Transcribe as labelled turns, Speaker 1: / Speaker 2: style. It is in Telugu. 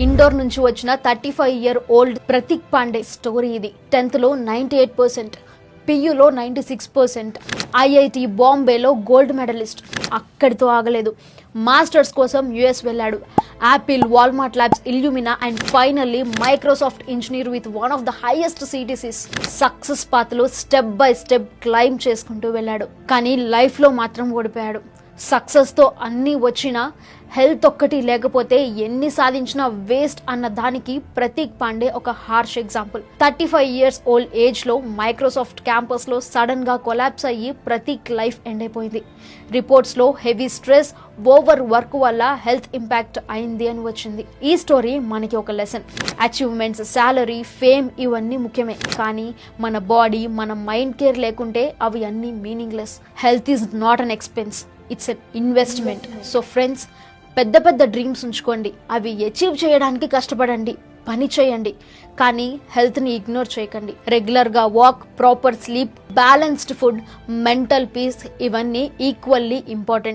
Speaker 1: ఇండోర్ నుంచి వచ్చిన 35-year-old ప్రతీక్ పాండే స్టోరీ ఇది. 10th లో 98%, పియులో 96%, ఐఐటి బాంబేలో గోల్డ్ మెడలిస్ట్. అక్కడితో ఆగలేదు. మాస్టర్స్ కోసం యుఎస్ వెళ్ళాడు. Apple, Walmart labs, Illumina and finally Microsoft engineer with one of the highest CTCs. Success పాత్లో స్టెప్ బై స్టెప్ క్లైమ్ చేసుకుంటూ వెళ్ళాడు. కానీ లైఫ్లో మాత్రం ఓడిపోయాడు. సక్సెస్తో అన్నీ వచ్చినా హెల్త్ ఒక్కటి లేకపోతే ఎన్ని సాధించినా వేస్ట్ అన్న దానికి ప్రతీక్ పాండే ఒక హార్ష్ ఎగ్జాంపుల్. 35 years old ఏజ్లో మైక్రోసాఫ్ట్ క్యాంపస్లో సడన్గా కొలాప్స్ అయ్యి ప్రతీక్ లైఫ్ ఎండ్ అయిపోయింది. రిపోర్ట్స్లో హెవీ స్ట్రెస్, ఓవర్ వర్క్ వల్ల హెల్త్ ఇంపాక్ట్ అయింది అని వచ్చింది. ఈ స్టోరీ మనకి ఒక లెసన్. అచీవ్మెంట్స్, శాలరీ, ఫేమ్ ఇవన్నీ ముఖ్యమే, కానీ మన బాడీ, మన మైండ్ కేర్ లేకుంటే అవి అన్నీ meaningless. Health is not an expense, it's an investment. So friends, పెద్ద పెద్ద డ్రీమ్స్ ఉంచుకోండి, అవి అచీవ్ చేయడానికి కష్టపడండి, పని చేయండి, కానీ హెల్త్ని ఇగ్నోర్ చేయకండి. రెగ్యులర్గా walk, proper sleep, balanced food, mental peace ఇవన్నీ ఈక్వల్లీ ఇంపార్టెంట్.